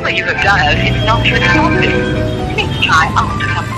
number you have dialed is not responsive. Please try after some.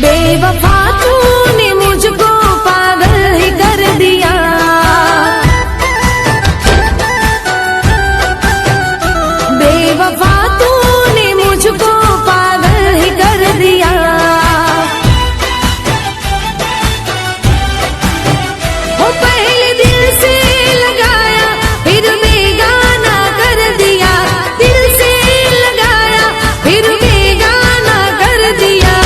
बेवफा तूने मुझको पागल ही कर दिया, बेवफा तूने मुझको पागल ही कर दिया। वो पहले दिल से लगाया फिर बेगाना कर दिया, दिल से लगाया फिर बेगाना कर दिया।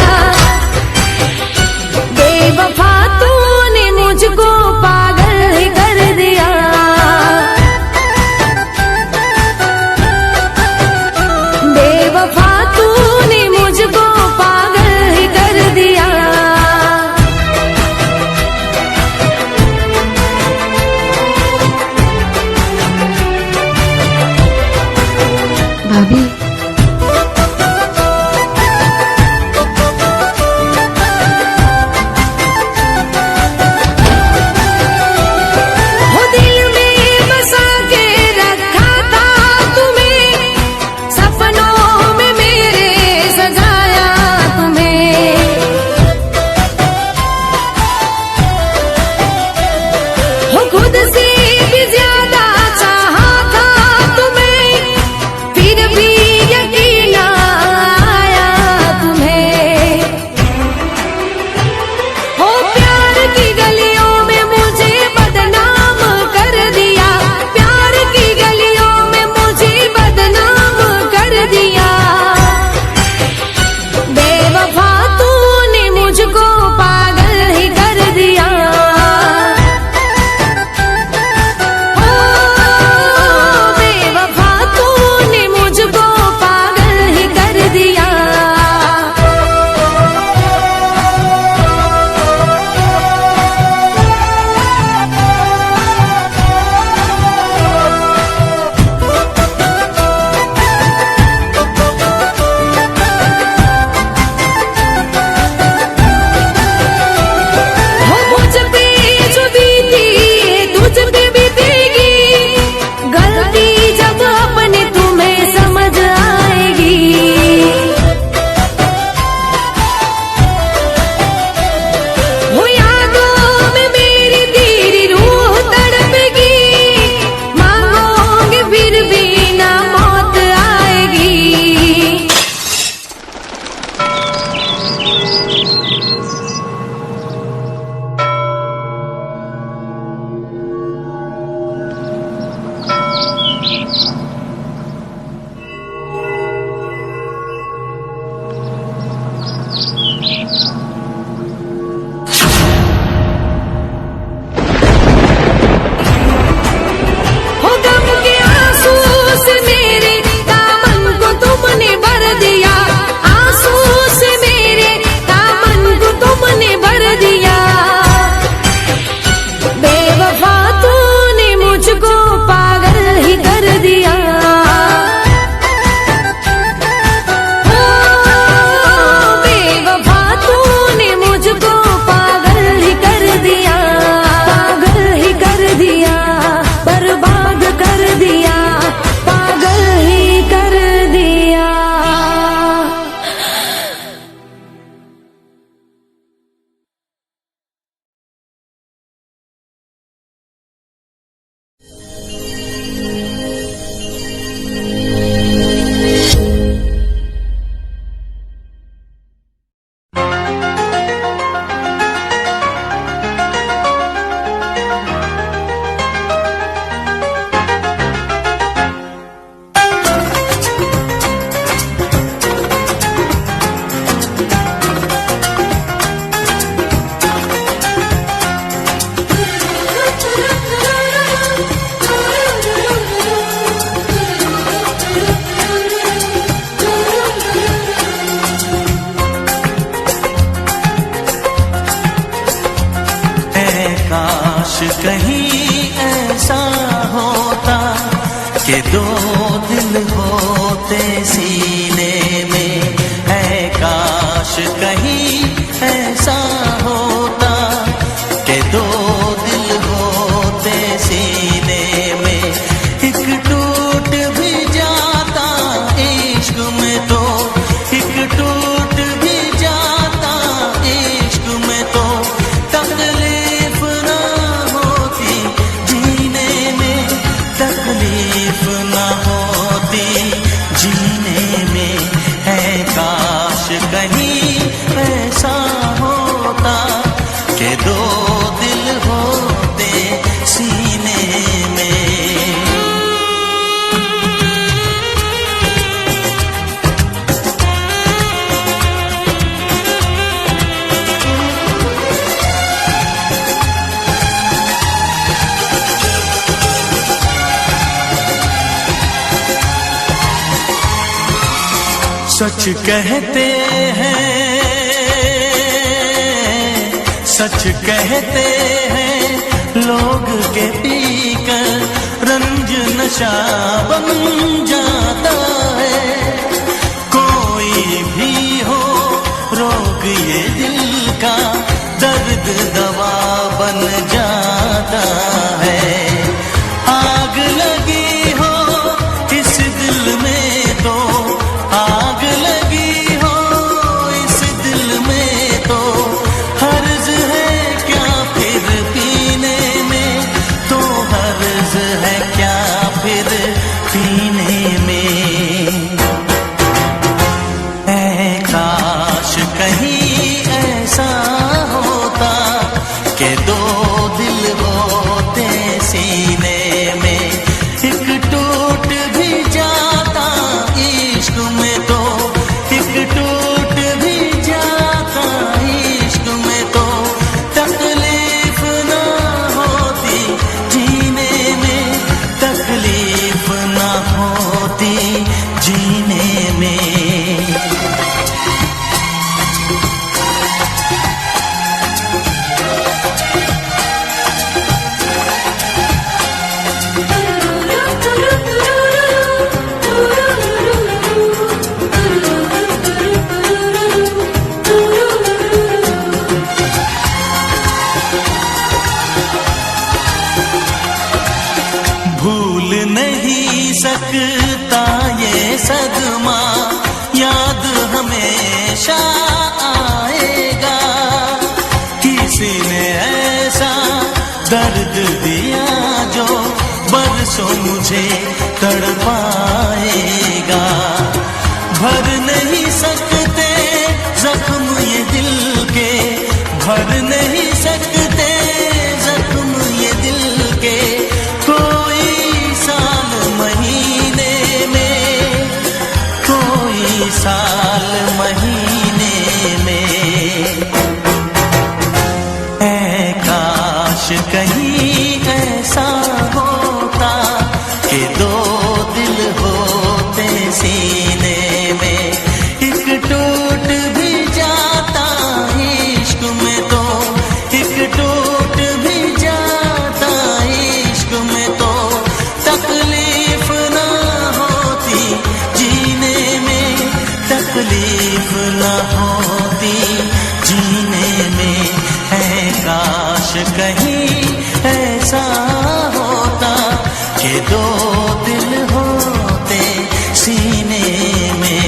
कहीं ऐसा होता कि दो दिल होते सीने में, है काश कहीं ऐसा होता कि दो दिल होते सीने में, एक टूट भी जाता इश्क में तो, एक टूट भी जाता इश्क में तो, तकलीफ ना होती जीने में, तकलीफ ना होती जीने में, है काश कहीं ऐसा होता कि दो दिल होते सीने में। सच कहते हैं, सच कहते हैं लोग के पीकर रंज नशा बन जाता है, कोई भी हो रोग ये दिल का दर्द दवा बन जाता है, आग लगी हो इस दिल में तो, आग लगी हो इस दिल में तो, हर्ज है क्या फिर पीने में, तो हर्ज है क्या फिर पीने में, ऐ काश कहीं ऐसा होता कि दो दिल होते सीने में, एक टूट भी जाता इश्क में तो, एक टूट भी जाता इश्क में तो, तकलीफ ना होती जीने में, तकलीफ ना होती जीने में। भूल नहीं सकता ये सदमा, याद हमेशा आएगा, किसी ने ऐसा दर्द दिया जो बरसों मुझे तड़पाएगा, भर नहीं सकते जख्म ये दिल के, भर नहीं सकते जख्म ये दिल के, कोई साल महीने में, कोई साल महीने में, ऐ काश कहीं ऐसा होता कि दो दिल होते सीने में, एक टूट भी जाता इश्क में तो, एक टूट भी जाता इश्क में तो, तकलीफ ना होती जीने में, तकलीफ ना होती जीने में, है काश कहीं ऐसा होता कि दो दिल होते सीने में।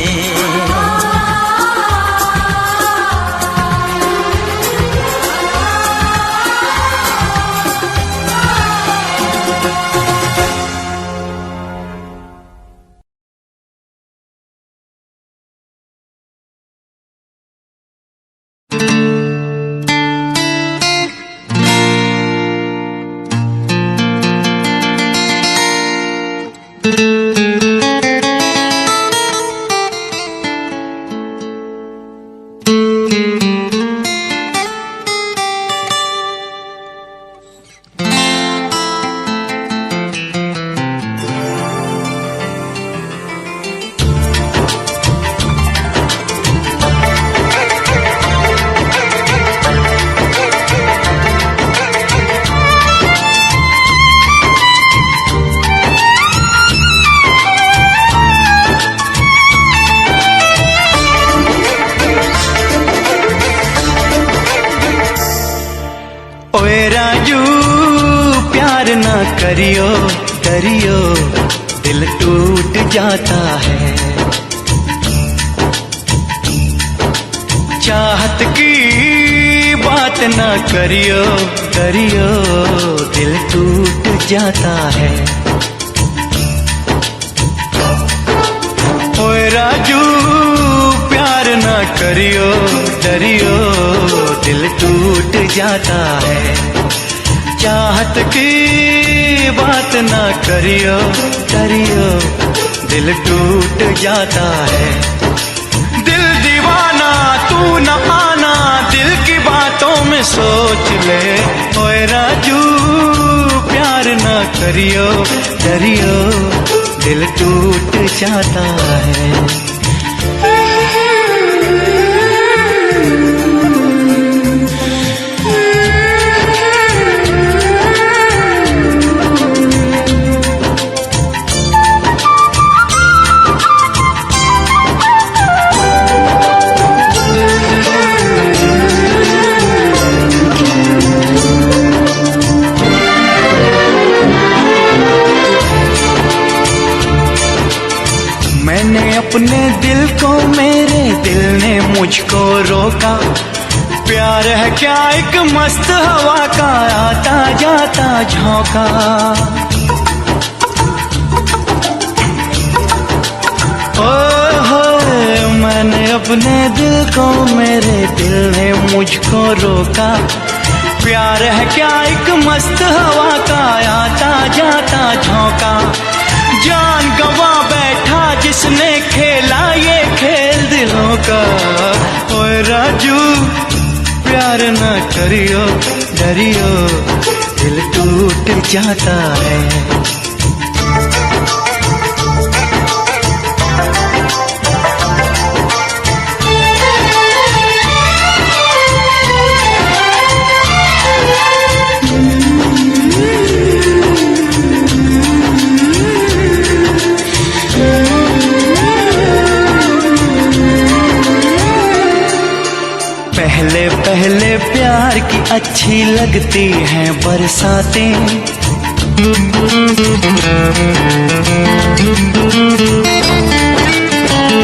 करियो करियो, दिल टूट जाता है। चाहत की बात ना करियो करियो, दिल टूट जाता है। ओए राजू प्यार ना करियो डरियो, दिल टूट जाता है। चाहत की बात ना करियो करियो, दिल टूट जाता है। दिल दीवाना तू न आना, दिल की बातों में सोच ले। ओए राजू प्यार ना करियो डरियो, दिल टूट जाता है। मैंने अपने दिल को, मेरे दिल ने मुझको रोका। प्यार है क्या एक मस्त हवा का, आता जाता झोंका। ओ हो मैंने अपने दिल को, मेरे दिल ने मुझको रोका। प्यार है क्या एक मस्त हवा का, आता जाता झोंका। जान गवा बैठा जिसने खेला ये खेल दिलों का। ओए राजू प्यार ना करियो डरियो, दिल टूट जाता है। पहले पहले प्यार की अच्छी लगती हैं बरसातें।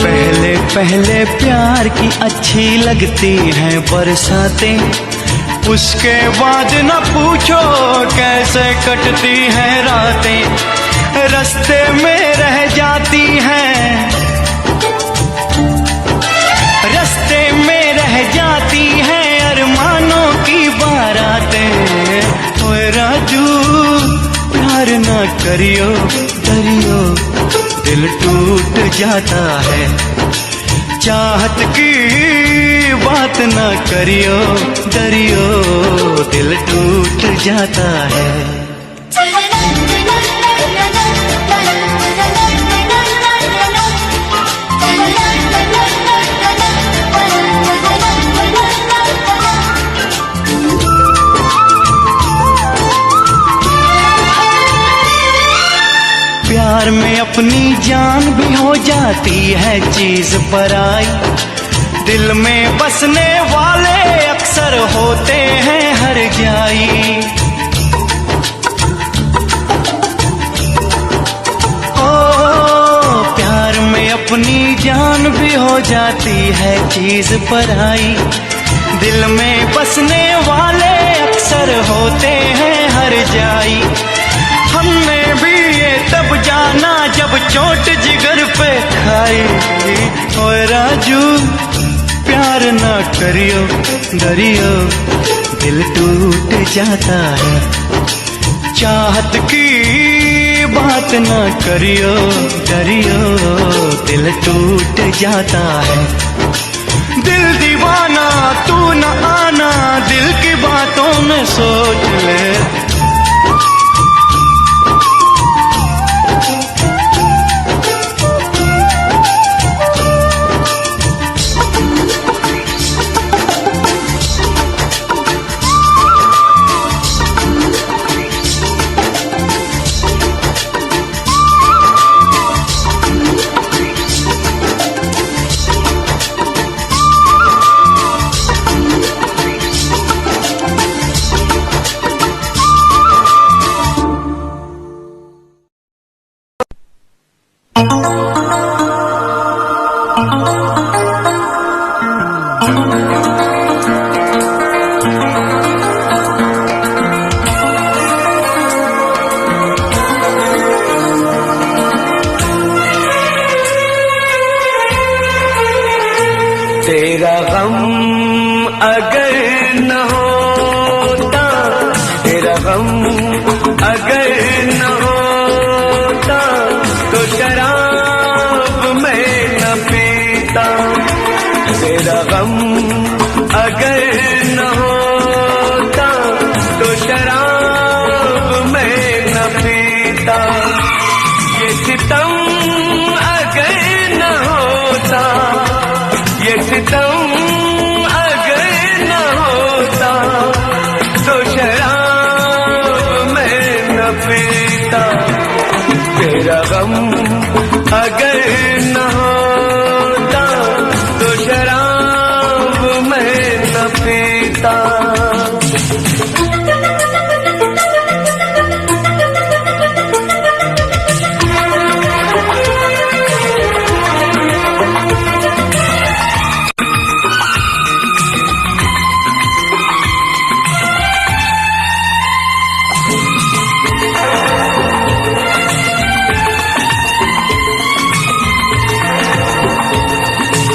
पहले पहले प्यार की अच्छी लगती हैं बरसातें। उसके बाद न पूछो कैसे कटती हैं रातें। रास्ते में रह जाती हैं, रास्ते में रह जाती हैं अरमानों की बारातें। ओए राजू प्यार ना करियो डरियो, दिल टूट जाता है। चाहत की बात ना करियो डरियो, दिल टूट जाता है। प्यार में अपनी जान भी हो जाती है चीज पराई। दिल में बसने वाले अक्सर होते हैं हर जाई। ओ प्यार में अपनी जान भी हो जाती है चीज पराई। दिल में बसने वाले अक्सर होते हैं हर जाई। हमने भी ये तब जाना जब चोट जिगर पे खाई। ओए राजू प्यार ना करियो डरियो, दिल टूट जाता है। चाहत की बात ना करियो डरियो, दिल टूट जाता है। दिल दीवाना तू न आना, दिल की बातों में सोच ले। तेरा गम अगर न होता, तेरा गम अगर न होता, तो शराब मैं न पीता। तेरा गम अगर न होता, तो शराब मैं न पीता। ये सितम अगर न होता, ये सितम अगर न होता, तो शराब मैं न पीता। तेरा गम अगर न होता, तो शराब मैं न पीता।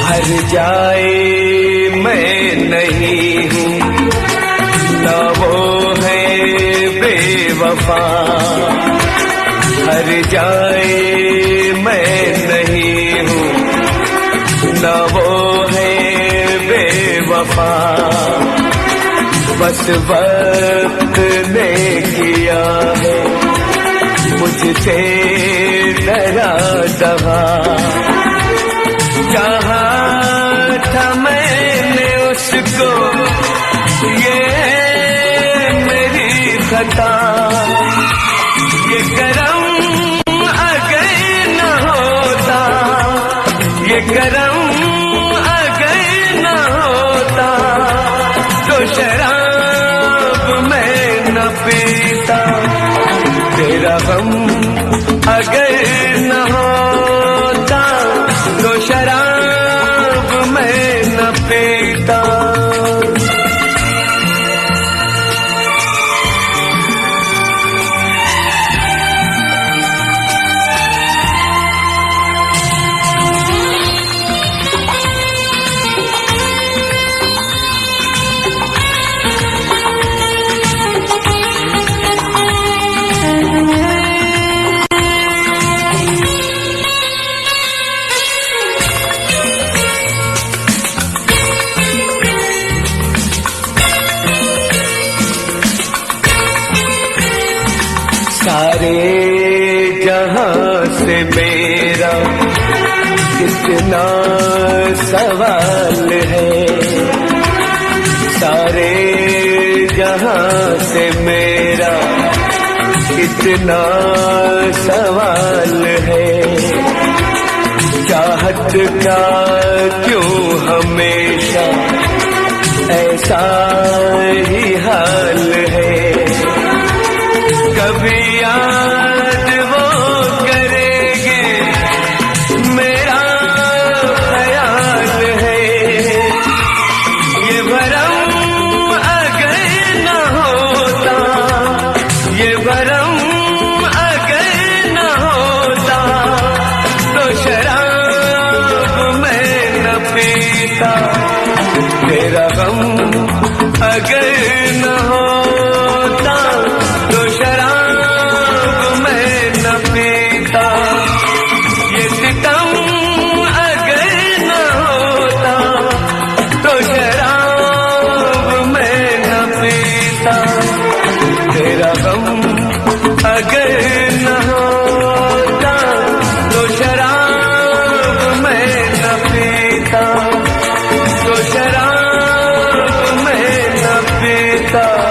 हर जाए मैं नहीं हूँ, न वो है बेवफा। हर जाए मैं नहीं हूँ, न वो है बेवफा। बस वक्त ने किया है मुझसे डरा दगा। कहा था मैंने उसको, ये मेरी खता। ये करम अगर न होता, ये करम अगर न होता, तो शराब मैं न पीता। तेरा गम अगर न होता, तो शराब मैं न पीता। सारे जहां से मेरा कितना सवाल है। सारे जहां से मेरा कितना सवाल है। चाहत का क्यों हमेशा ऐसा ही हाल है। कभी याद वो करेंगे मेरा ख्याल है। ये भरम अगर न होता, ये भरम अगर न होता, तो शराब मैं न पीता। तेरा गम अगर न होता, तो शराब मैं न पीता। ये सितम अगर न होता, तो शराब मैं न पीता। तेरा गम अगर न होता, तो शराब मैं न पीता। तो शराब मैं न पीता।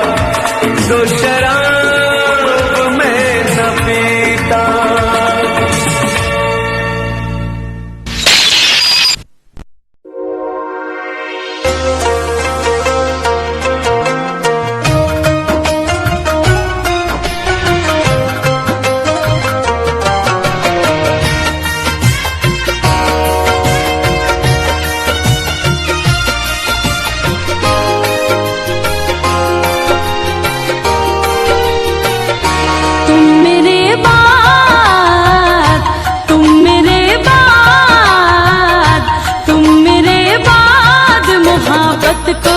मोहब्बत को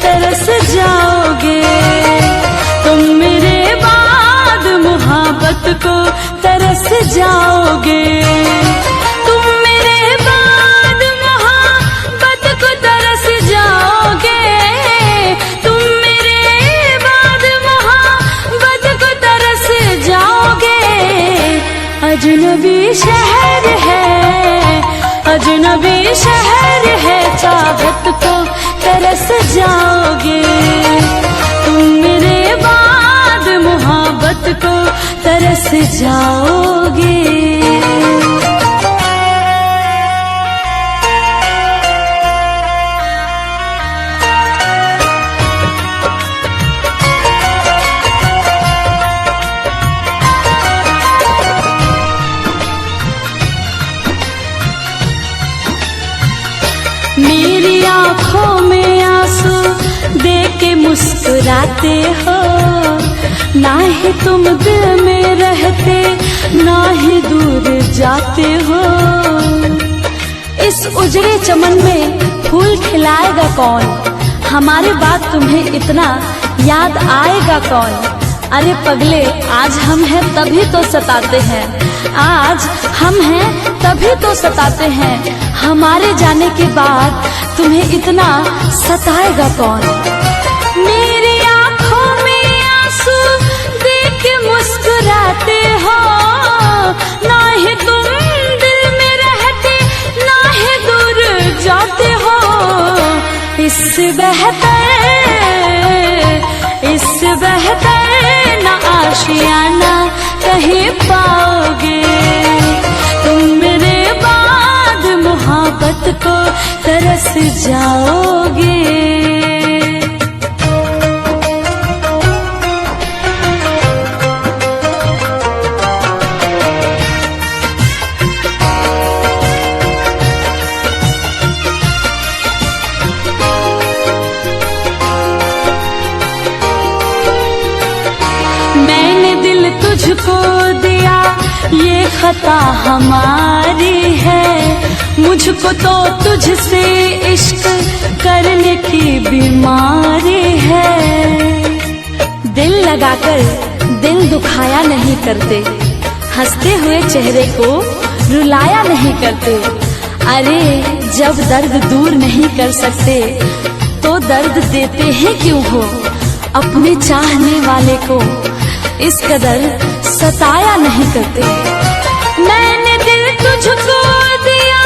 तरस जाओगे। तुम मेरे बाद मोहब्बत को तरस जाओगे। तुम मेरे बाद मोहब्बत को तरस जाओगे। तुम मेरे बाद मोहब्बत को तरस जाओगे। अजनबी शहर है, अजनबी शहर है, चाहत को तरस जाओगे। तुम मेरे बाद मोहब्बत को तरस जाओगे। मेरी आँखों में आंसू देख के मुस्कुराते हो। ना ही तुम दिल में रहते, ना ही दूर जाते हो। इस उजड़े चमन में फूल खिलाएगा कौन? हमारे बाद तुम्हें इतना याद आएगा कौन? अरे पगले, आज हम हैं तभी तो सताते हैं। आज हम हैं तभी तो सताते हैं। हमारे जाने के बाद तुम्हें इतना सताएगा कौन? मेरी आँखों में आंसू देख के मुस्कुराते हो। ना ही तुम दिल में रहते, ना ही दूर जाते हो। इससे बेहतर ना आशियाना कहीं पाओगे। तुम मेरे बाद मोहब्बत को तरस जाओगे। मैंने दिल तुझको दिया, ये खता हमारी है। मुझको तो तुझसे इश्क करने की बीमारी है। दिल लगाकर दिल दुखाया नहीं करते, हंसते हुए चेहरे को रुलाया नहीं करते। अरे जब दर्द दूर नहीं कर सकते तो दर्द देते हैं क्यों हो? अपने चाहने वाले को इस कदर सताया नहीं करते। मैंने दिल तुझको दिया,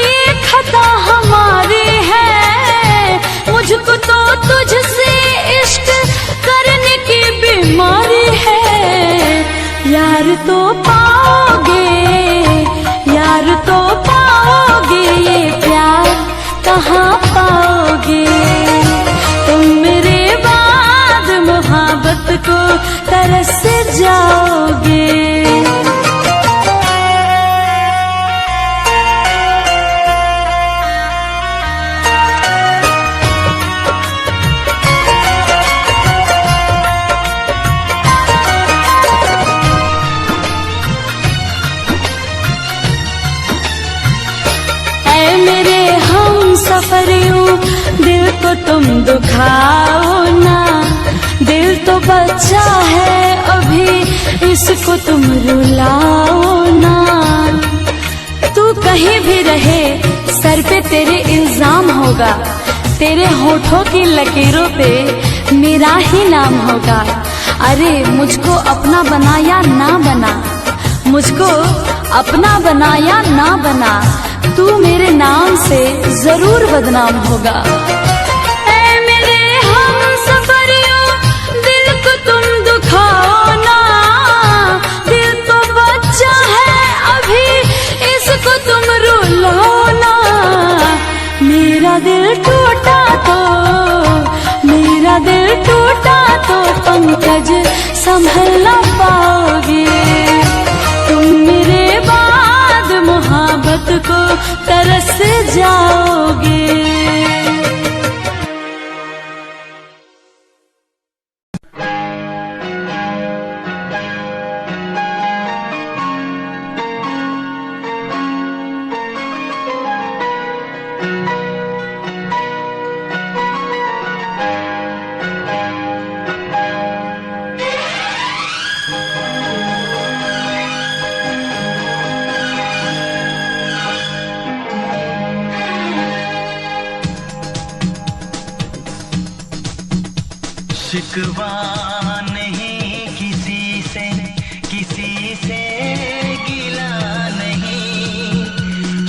ये खता हमारी है। मुझको तो तुझसे इश्क करने की बीमारी है। यार तो पाओगे, यार तो पाओगे, ये प्यार कहाँ पाओगे? तुम मेरे बाद मोहब्बत को तरस जाओगे। ऐ मेरे हम सफरियों, दिल को तुम दुखाओ ना। दिल तो बच्चा है अभी, इसको तुम रुलाओ ना। तू कहीं भी रहे, सर पे तेरे इल्जाम होगा। तेरे होठों की लकीरों पे मेरा ही नाम होगा। अरे मुझको अपना बना या ना बना, मुझको अपना बना या ना बना, तू मेरे नाम से जरूर बदनाम होगा। मेरा दिल टूटा तो पंकज संभल ना पाओगे। तुम मेरे बाद मोहब्बत को तरस जाओगे। शिकवा नहीं किसी से गिला नहीं,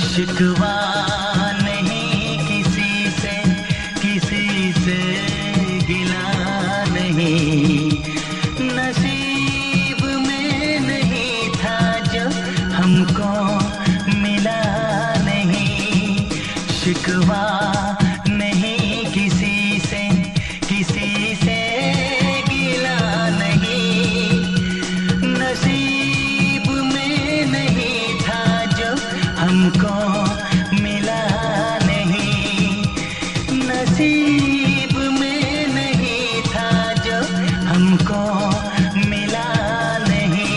शिकवा नहीं किसी से गिला नहीं। नसीब में नहीं था जो हमको मिला नहीं, शिकवा नहीं किसी से गिला नहीं। नसीब में नहीं था जो हमको मिला नहीं, नसीब में नहीं था जो हमको मिला नहीं।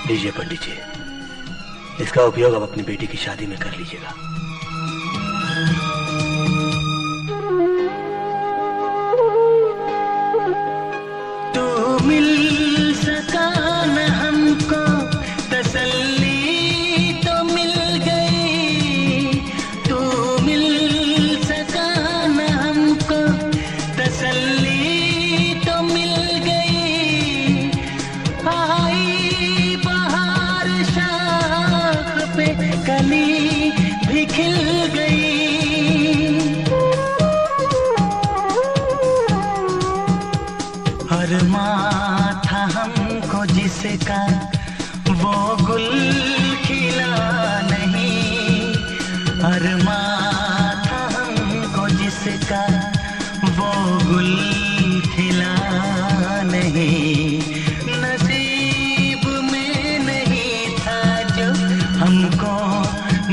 लीजिए पंडित जी, इसका उपयोग आप अपनी बेटी की शादी में कर लीजिएगा। तू मिल सका न हमको तसल्ली तो मिल गई, तू मिल सका न हमको तसल्ली तो मिल गई। आई बहार शाख पे कली भी खिल गई। अरमां था हमको जिसका वो गुल खिला नहीं, अरमां था हमको जिसका वो गुल खिला नहीं। नसीब में नहीं था जो हमको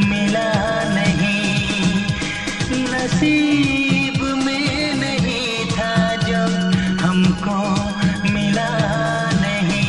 मिला नहीं, नसीब में नहीं था जो हमको मिला नहीं।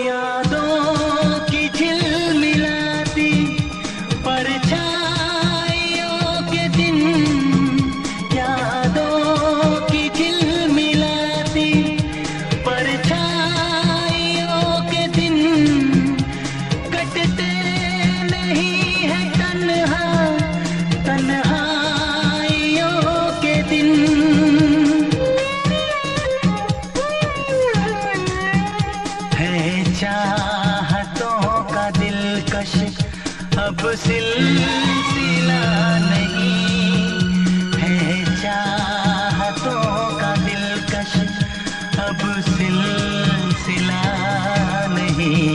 यादों की झिलमिलाती परछाइयों के दिन, यादों की झिलमिलाती परछाइयों के दिन कटते नहीं है तन्हाइयों के दिन। चाहतों का दिलकश अब सिलसिला नहीं है, चाहतों का दिलकश अब सिलसिला नहीं।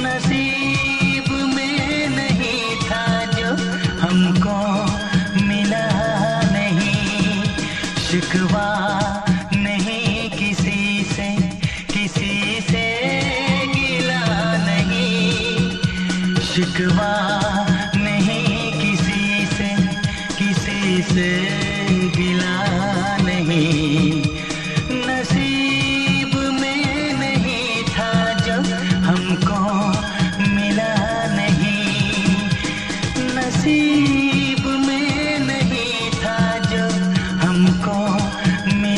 नसीब में नहीं था जो हमको मिला नहीं, शिकवा नहीं किसी से गिला नहीं, शिकवा नहीं किसी से गिला नहीं। नसीब में नहीं था जो हमको मिला नहीं, नसीब में नहीं था जो हमको मिला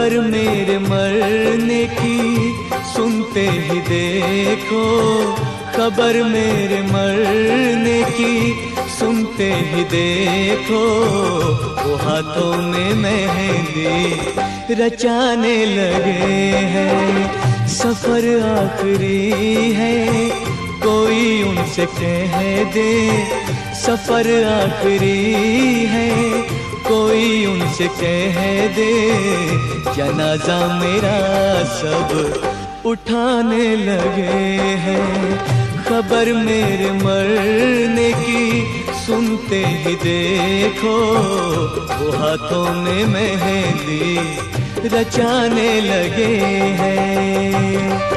खबर मेरे मरने की सुनते ही देखो, खबर मेरे मरने की सुनते ही देखो, वो हाथों में मेहंदी रचाने लगे हैं। सफर आखिरी है, कोई उनसे कह दे, सफर आखिरी है, कोई उनसे कह दे, जनाजा मेरा सब उठाने लगे हैं। खबर मेरे मरने की सुनते ही देखो, वो हाथों में मेहंदी रचाने लगे हैं।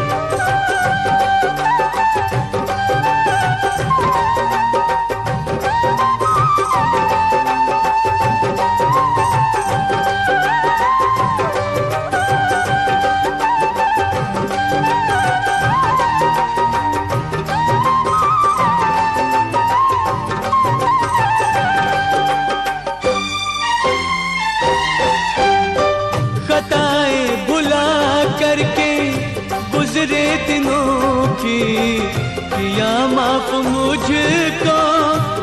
गुजरे दिनों की किया माफ मुझको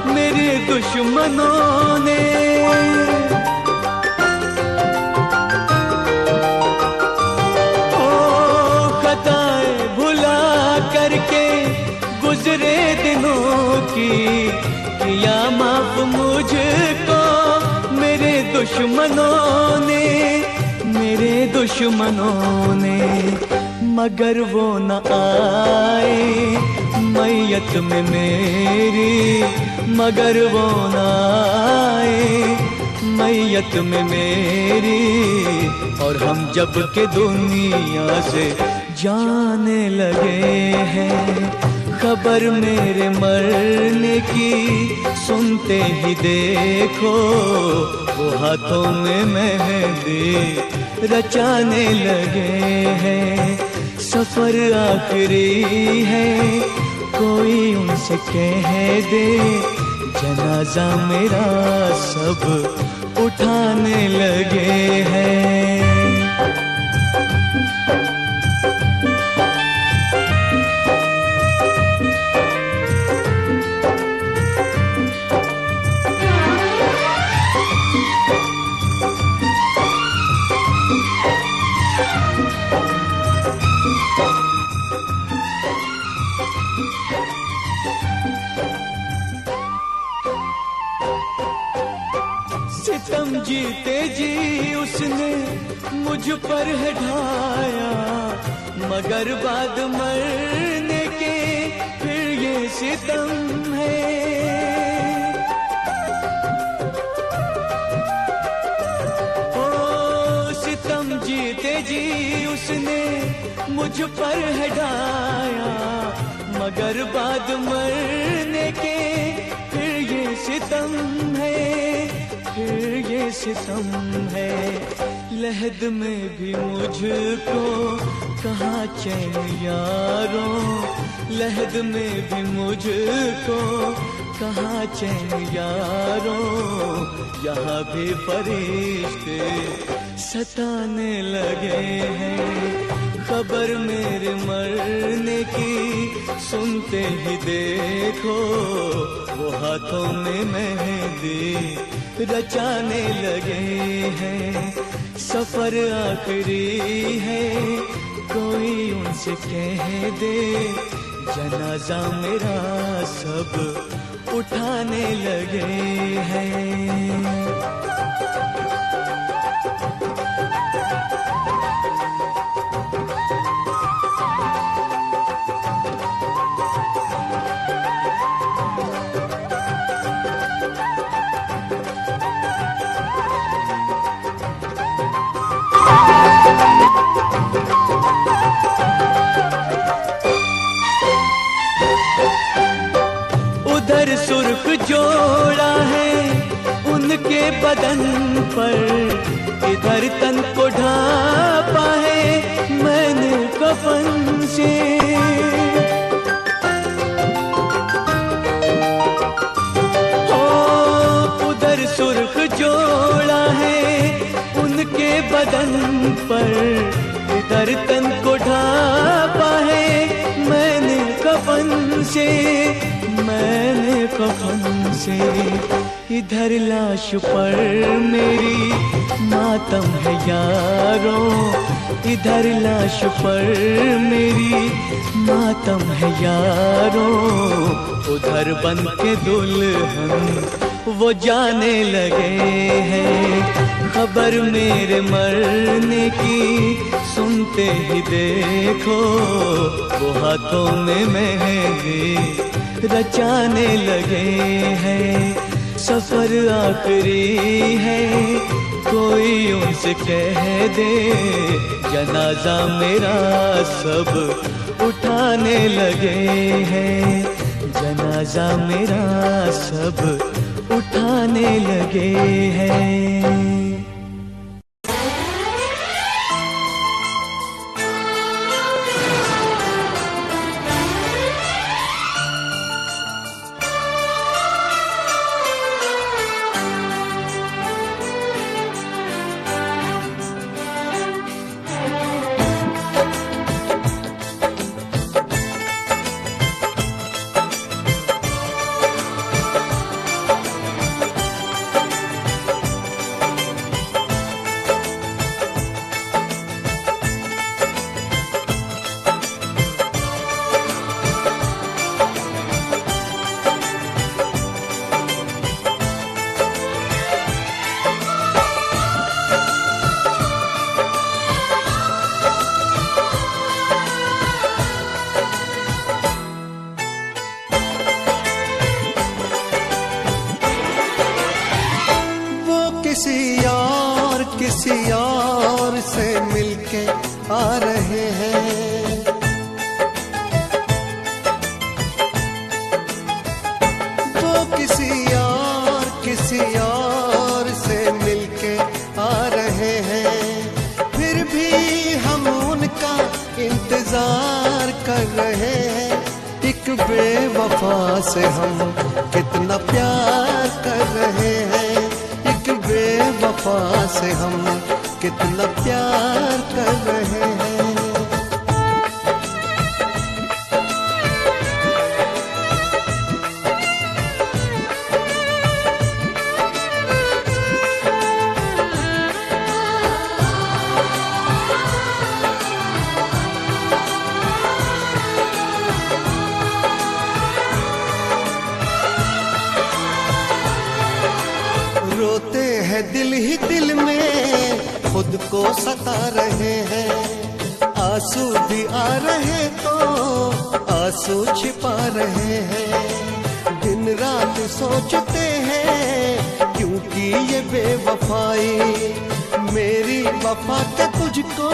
मेरे दुश्मनों ने। ओ खताएं भुला करके गुजरे दिनों की किया माफ मुझको मेरे दुश्मनों ने, मेरे दुश्मनों ने। मगर वो न आए मैयत में मेरी, मगर वो न आए मैयत में मेरी, और हम जब के दुनिया से जाने लगे हैं। खबर मेरे मरने की सुनते ही देखो, वो हाथों में मेहंदी रचाने लगे हैं। सफर आखिरी है, कोई उनसे कह दे, जनाजा मेरा सब उठाने लगे हैं। सितम जीते जी उसने मुझ पर है ढाया, मगर बाद मरने के फिर ये सितम है। ओ सितम जीते जी उसने मुझ पर है ढाया, मगर बाद मरने के फिर ये सितम है, फिर ये सितम है। लहद में भी मुझको कहाँ चैन यारों, लहद में भी मुझको कहाँ चैन यारों, यहाँ भी फरिश्ते सताने लगे हैं। खबर मेरे मरने की सुनते ही देखो, वो हाथों में मेहंदी रचाने लगे हैं। सफर आखिरी है, कोई उनसे कह दे, जनाजा मेरा सब उठाने लगे हैं। उधर सुर्ख जोड़ा है उनके बदन पर, इधर तन को ढापा है मैंने कफन से। ओ उधर सुर्ख जोड़ा है उनके बदन पर, इधर तन को ढापा है मैंने कफन से, मैंने कफन से। इधर लाश पर मेरी मातम है यारों, इधर लाश पर मेरी मातम है यारों। उधर बन के दुल्हन वो जाने लगे हैं, खबर मेरे मरने की सुनते ही देखो, वो हाथों में मेहंदी रचाने लगे हैं। सफर आखिरी है कोई उनसे कह दे, जनाजा मेरा सब उठाने लगे हैं, जनाजा मेरा सब उठाने लगे हैं। किसी और से मिलके आ रहे हैं, वो किसी और से मिलके आ रहे हैं। फिर भी हम उनका इंतजार कर रहे हैं, एक बेवफा से हम कितना प्यार कर रहे हैं, एक बेवफा से हम कितना प्यार कर रहे हैं। रोते हैं दिल ही दिल में, खुद को सता रहे हैं, आंसू भी आ रहे तो आंसू छिपा रहे हैं। दिन रात सोचते हैं क्योंकि ये बेवफाई, मेरी वफा का तुझको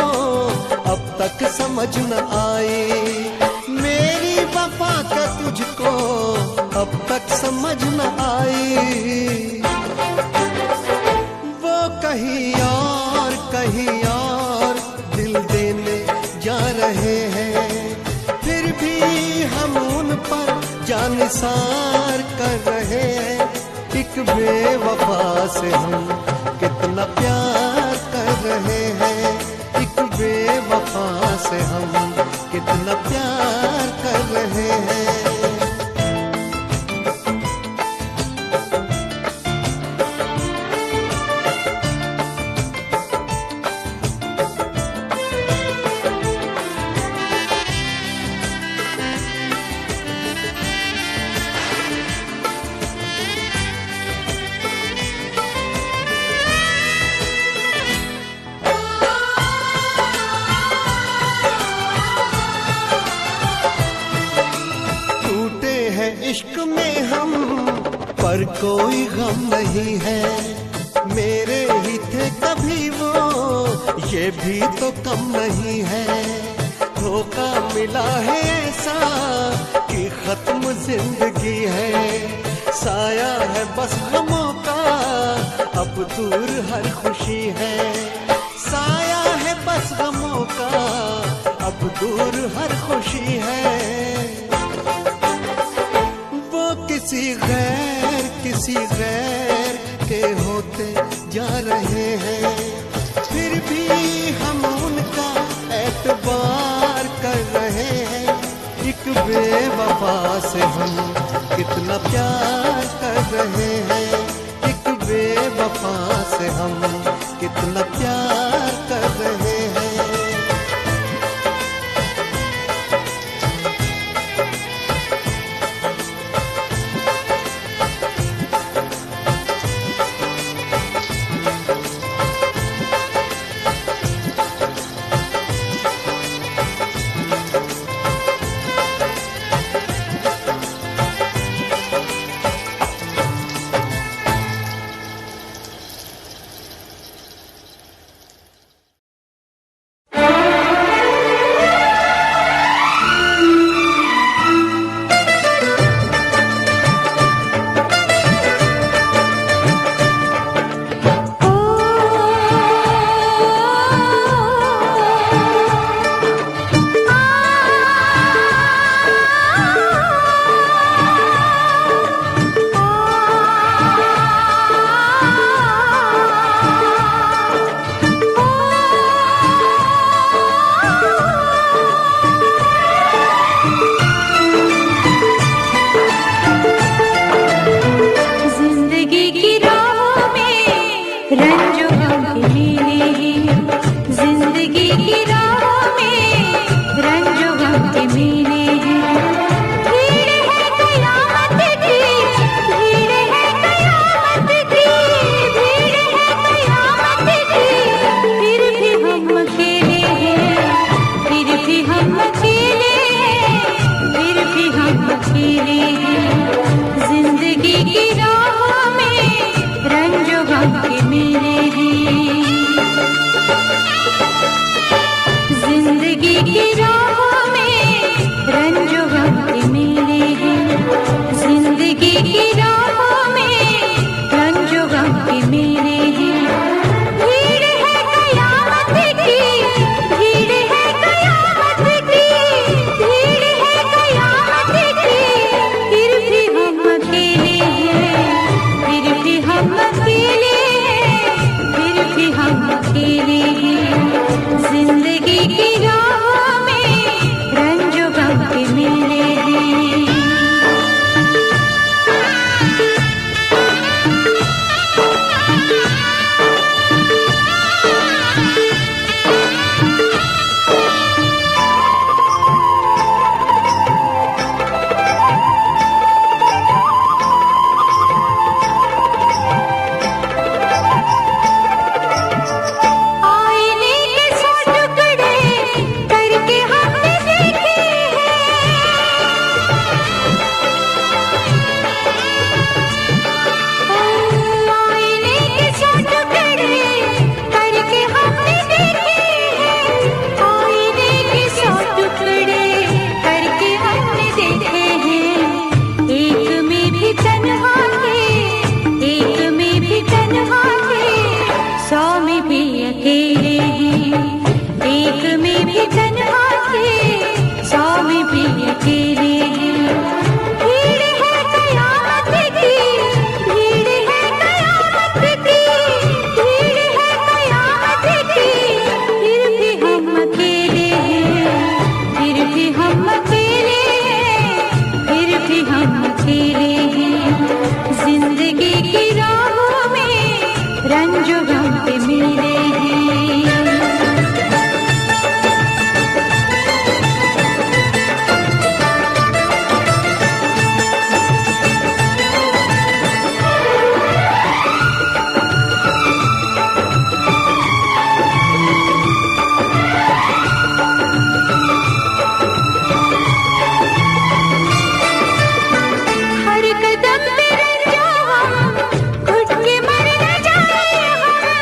अब तक समझ न आई, मेरी वफा का तुझको अब तक समझ न आई। कहीं और दिल देने जा रहे हैं, फिर भी हम उन पर जानिसार कर रहे हैं। एक बेवफा से हम कितना प्यार कर रहे हैं, एक बेवफा से हम कितना प्यार कर रहे हैं। इश्क में हम पर कोई गम नहीं है, मेरे ही थे कभी वो ये भी तो कम नहीं है। धोखा मिला है ऐसा कि खत्म जिंदगी है, साया है बस गमों का अब दूर हर खुशी है, साया है बस गमों का अब दूर हर खुशी है। किसी गैर के होते जा रहे हैं, फिर भी हम उनका एतबार कर रहे हैं। एक बेवफा से हम कितना प्यार कर रहे हैं। एक बेवफा से हम कितना प्यार कर रहे हैं। हर कदम पे रंजो हम, घुट के मर न जाए हम।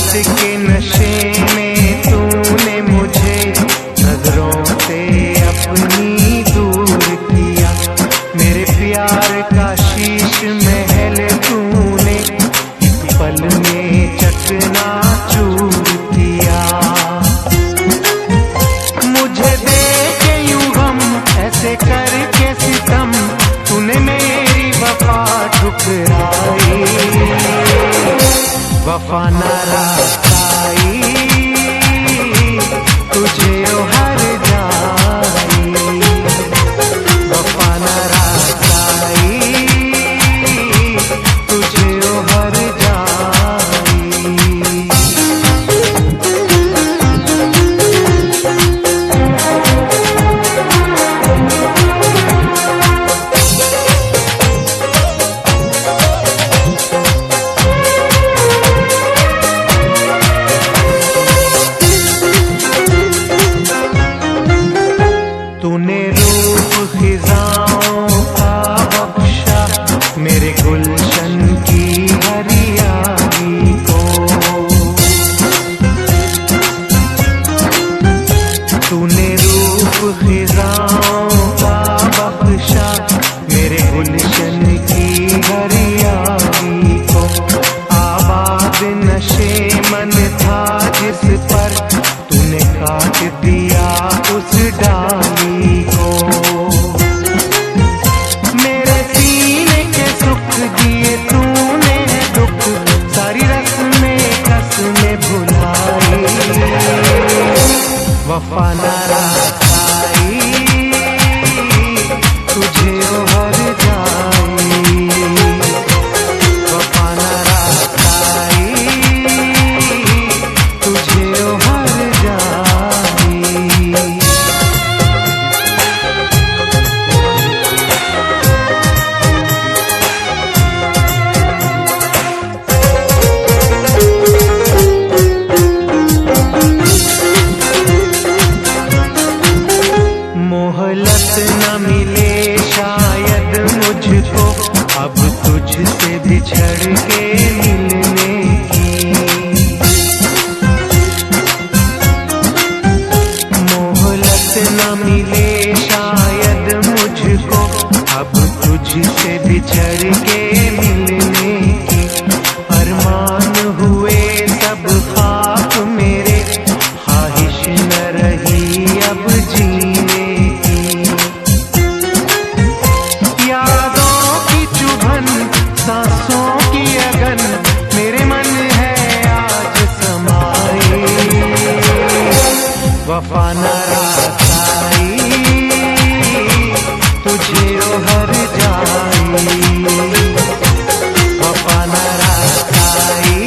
मोहब्बत के नशे में तूने मुझे नजरों से अपनी दूर किया। मेरे प्यार का शीश महल तूने एक पल में चकनाचूर किया। मुझे दे के यूं गम ऐसे करके सितम, तूने मेरी वफा ठुकराई। वफा न रास्ताई तुझे ओ हर जाई। वफा न रास्ताई तुझे ओ हर जाई। तूने रूप खिजाओं का बख्शा मेरे गुलशन की हरियाली को। तूने रूप खिजाओं का बख्शा मेरे गुलशन की हरियाली को। आबाद नशे मन था जिस पर तूने काट दिया उस डाली को। मेरे सीने के सुख दिए तूने दुख, सारी रस्में कसमें भुलाई। वफा न रास्ताई तुझे ओ हर जाई। वफा न रास्ताई तुझे ओ हर जाई। मोहलत न मिले शायद मुझको अब तुझसे बिछड़ के मिलने की। मोहलत न मिले शायद मुझको अब तुझसे बिछड़ के मिलने की। अरमान हुए सब ख्वाब मेरे, ख्वाहिश न रही अब जीने की। यादों की चुभन सांसों की अगन मेरे मन है आज समाई। वफा न रास्ताई तुझे ओ हर जाई। वफा न रास्ताई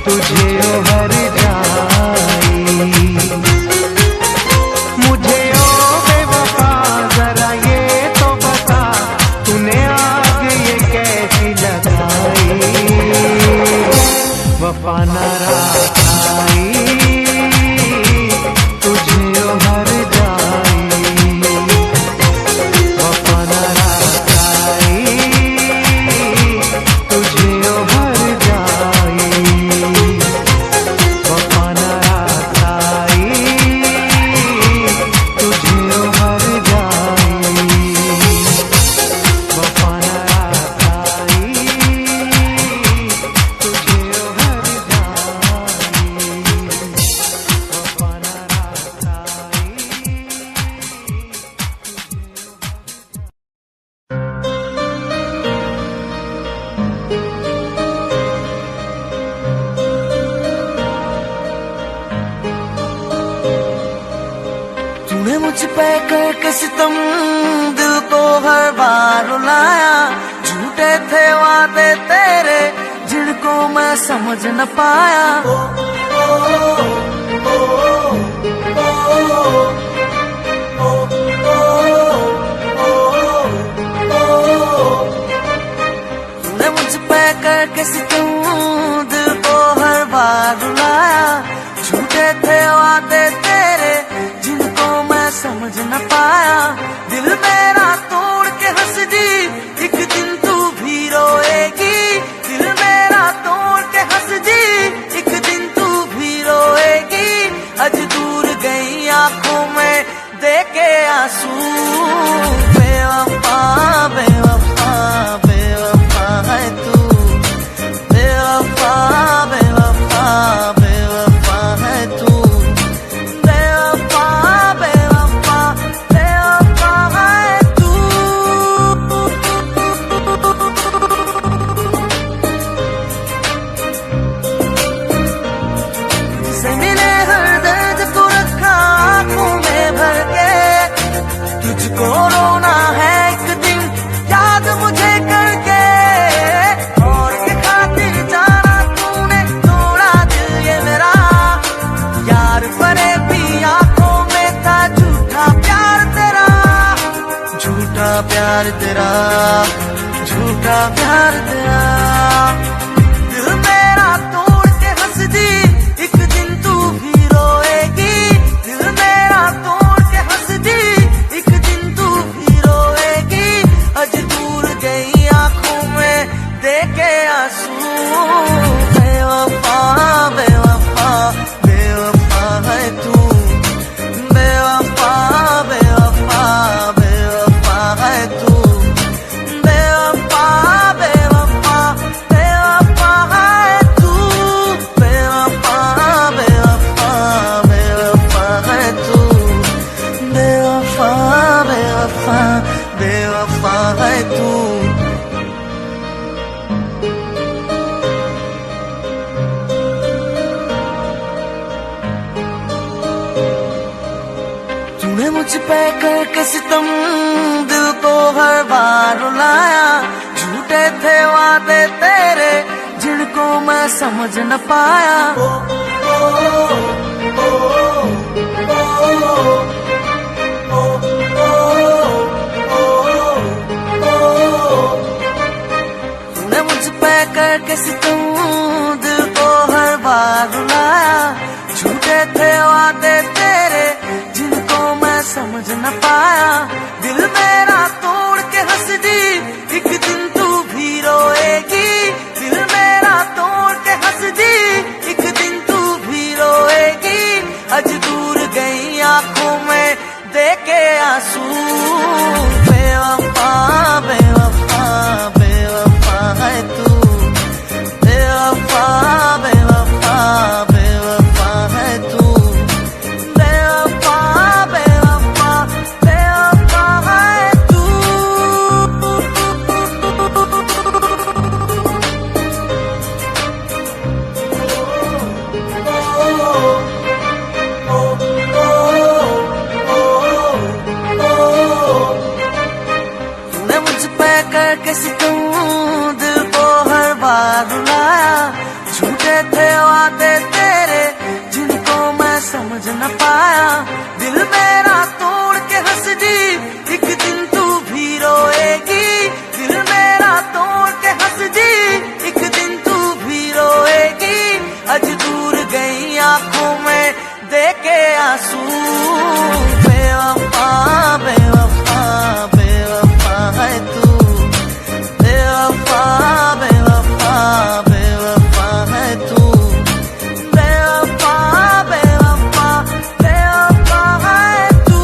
तुझे ओ हर जाई। मुझे ओ बेवफा जरा ये तो बता, तूने आग ये कैसी लगाई। वफा न रास्ताई तुझे ओ हर जाई। वफा न रास्ताई तुझे ओ हर जाई। वफा न रास्ताई तुझे ओ हर जाई। वफा न रास्ताई तुझे ओ हर जाई। वफा न तूने मुझ पे करके सितम दिल को हर बार रुलाया। झूठे थे वादे तेरे जिनको मैं समझ न पाया। तूने मुझ पे करके सितम दिल को हर बार रुलाया। झूठे थे वादे तेरे जिनको मैं समझ न पाया। दिल मेरा तोड़ के हंस दी एक दिन तू भी रोएगी। दिल मेरा तोड़ के हंस दी प्यार तेरा, झूठा प्यार तेरा। दिल मेरा तोड़ के हंस दी, एक दिन तू भी रोएगी। दिल मेरा तोड़ के हंस दी, एक दिन तू भी रोएगी। आज दूर गई आंखों में देखे आंसू। बेवफा बेवफा बेवफा है तू, बेवफा बेवफा बेवफा है तू, बेवफा बेवफा बेवफा है तू, बेवफा बेवफा बेवफा है तू, बेवफा बेवफा बेवफा है तू। तूने मुझ पे करके सितम दिल को हर बार रुलाया। झूठे थे वादे तेरे जिनको मैं समझ न पाया। तूने मुझ पे करके सितम दिल को हर बार रुलाया। झूठे थे वादे तेरे जिनको मैं समझ न पाया। दिल मेरा तोड़ के हंस दी, एक दिन तू भी रोएगी। दिल मेरा तोड़ के हंस दी, एक दिन तू भी रोएगी। आज दूर गई आंखों में देखे आंसू। बेवफा बेवफा बेवफा है तू, बेवफा बेवफा बेवफा है तू, बेवफा बेवफा बेवफा है तू। तूने मुझ पे करके सितम दिल को हर बार रुलाया। झूठे थे वादे तेरे जिनको मैं समझ न पाया। दिल मेरा तोड़ के हंस दी, एक दिन तू भी रोएगी। दिल मेरा तोड़ के हंस दी, एक दिन तू भी रोएगी। आज दूर गई आंखों में देखे आंसू। बेवफा बेवफा बेवफा है तू, बेवफा बेवफा बेवफा है तू, बेवफा बेवफा बेवफा है तू।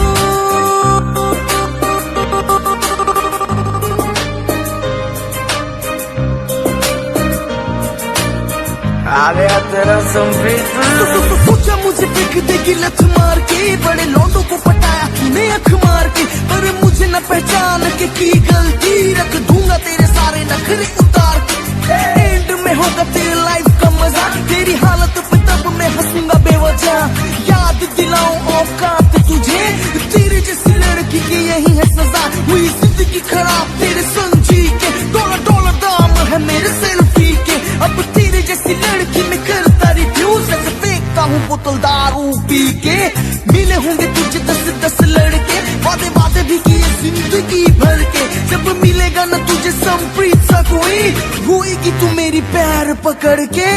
आ गया तेरा संप्रीत। पूछा मुझे फेंक देगी लत मार के, बड़े लौंडों को पटाया तूने अख मार के। पर मुझे न पहचान के की गलती, रख दूंगा तेरे सारे नखरे उतार के। एंड में होगा तेरे लाइफ का मजा, तेरी हालत पे तब मैं हंसूंगा बेवजह। याद दिलाऊं औकात तुझे, तेरे जैसी लड़की की यही है सजा। हुई जिंदगी खराब तेरे समझी के, डॉलर डॉलर दाम है मेरे सेल्फी के। अब तेरे जैसी लड़की में करता रिफ्यूज, ऐसे फेंकता हूँ बोतल दारू पी के। मिले होंगे तुझे 10-10 लड़के, वादे वादे भी किए जिंदगी भर के। जब मिलेगा ना तुझे संप्रीत सा कोई, होएगी तू मेरी पैर पकड़ के।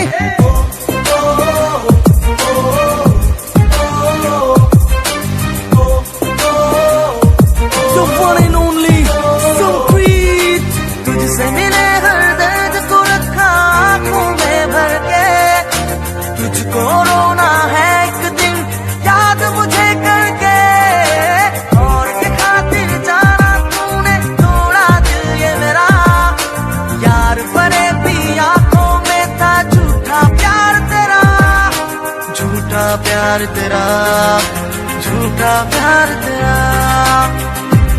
The one and only Sampreet. तुझसे मिले हर दर्द को रखा आंखों में भर के। तुझको रोना है एक दिन याद मुझे करके। और के खातिर जाना तूने तोड़ा दिल ये मेरा। यार परे भी आंखों में था झूठा प्यार तेरा, झूठा प्यार तेरा, झूठा प्यार तेरा।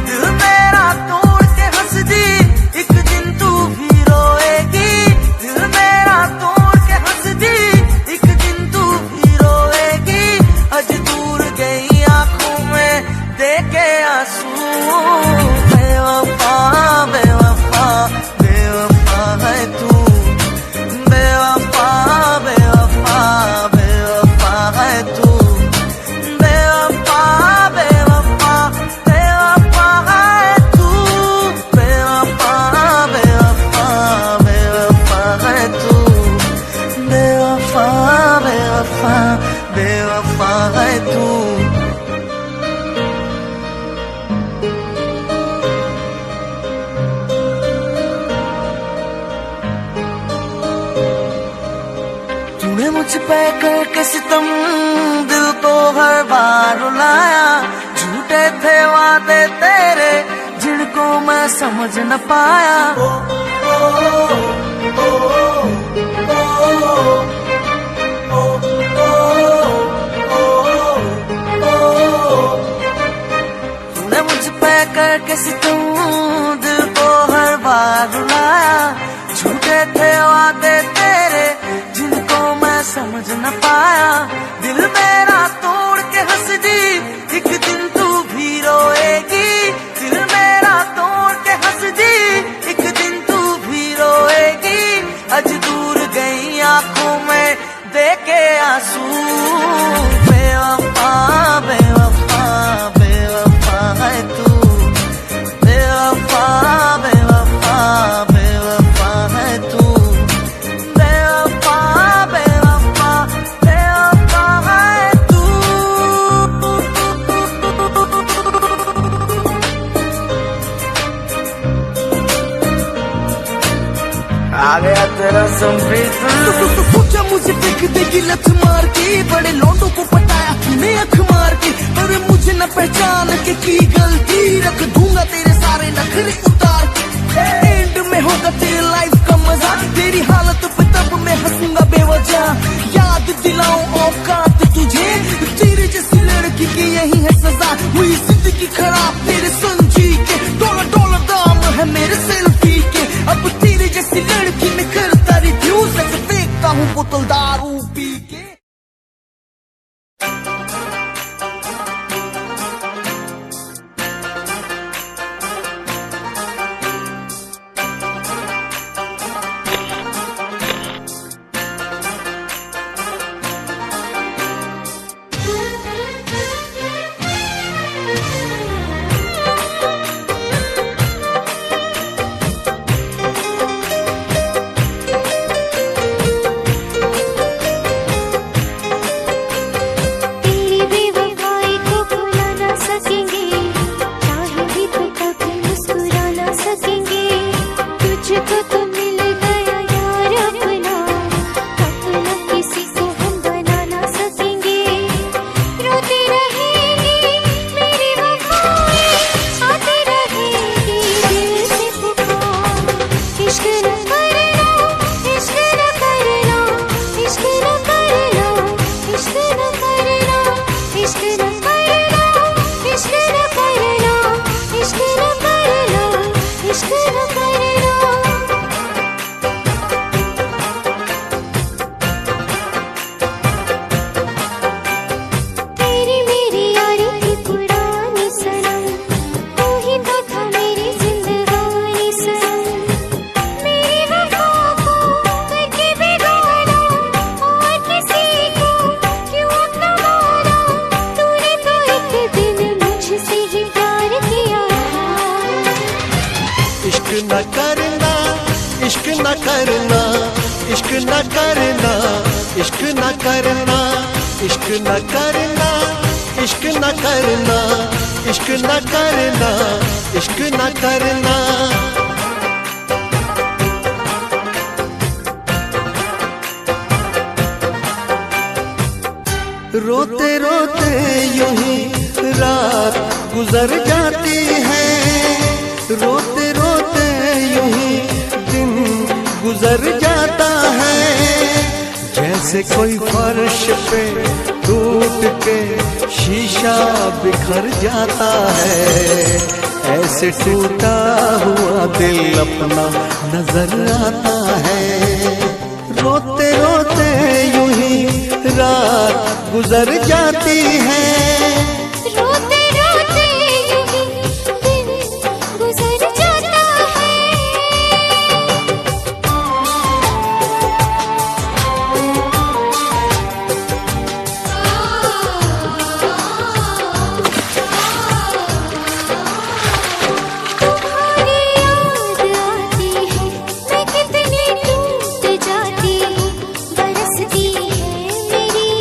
दिल मेरा तोड़ के हंस दी, एक दिन तू भी रोएगी। दिल मेरा तोड़ के हंस दी, एक दिन तू भी रोएगी। आज दूर गई आंखों में देखे आंसू। बेवफा बेवफा बेवफा है तू, बेवफा बेवफा बेवफा है तू, बेवफा बेवफा बेवफा बेवफा बेवफा है तू। तूने मुझ पे करके सितम दिल को हर बार रुलाया, झूठे थे वादे तेरे जिनको मैं समझ न पाया। तूने मुझ पे करके सितम दिल को हर बार रुलाया, झूठे थे वादे तेरे जिनको मैं समझ न पाया। दिल मेरा तोड़ के हंस दी, एक दिन तू भी रोएगी। दिल मेरा तोड़ के हंस दी, एक दिन तू भी रोएगी। आज दूर गई आंखों में देखे आंसू, बेवफा बेवफा बेवफा है तू। बेवफा बेवफा बेवफा है तू। बेवफा बेवफा बेवफा है तू। आ गया तेरा संप्रीत। पूछा मुझे देख देगी लत मार के, बड़े लौंडों को पटाया तूने अख मार के। पर मुझे न पहचान के की गलती, रख दूंगा तेरे सारे नखरे उतार के। एंड में होगा तेरी लाइफ का मजा, तेरी हालत पे तब मैं हंसूंगा बेवजह। याद दिलाऊं औकात तुझे, तेरे जैसी लड़की की यही है सजा। हुई जिंदगी खराब तेरे संजी के, डॉलर डॉलर दाम है मेरे सेल्फी के। अब तेरे जैसी लड़की में करता रिव्यूज, ऐसे फेंकता हूँ बोतल दारू पी के। रोते रोते यूं ही रात गुजर जाती है, रोते रोते यूं ही दिन गुजर जाता है। जैसे कोई फर्श पे टूट के शीशा बिखर जाता है, ऐसे टूटा हुआ दिल अपना नजर आता है। रोते रोते यूं ही रात गुजर जाती है, रोते रोते यूं ही दिन गुजर जाता है। तुम्हारी याद आती है, मैं कितनी टूट जाती हूँ, बरसती है मेरी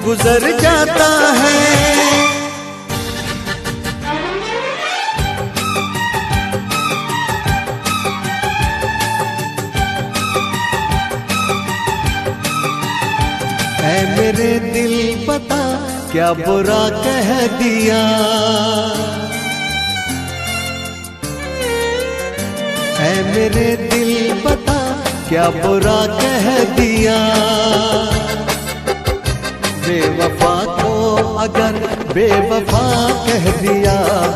गुजर जाता है। ऐ मेरे दिल बता क्या बुरा कह दिया, ऐ मेरे दिल बता क्या बुरा कह दिया। बेवफा को अगर बेवफा कह दिया,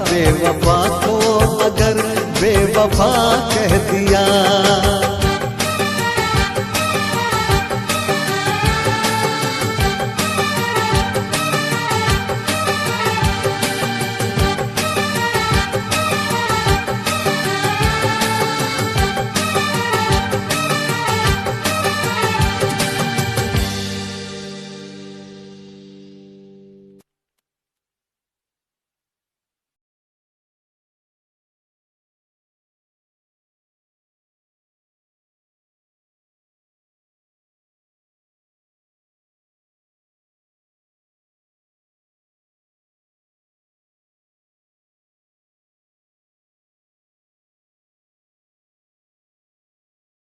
बेवफा को अगर बेवफा कह दिया।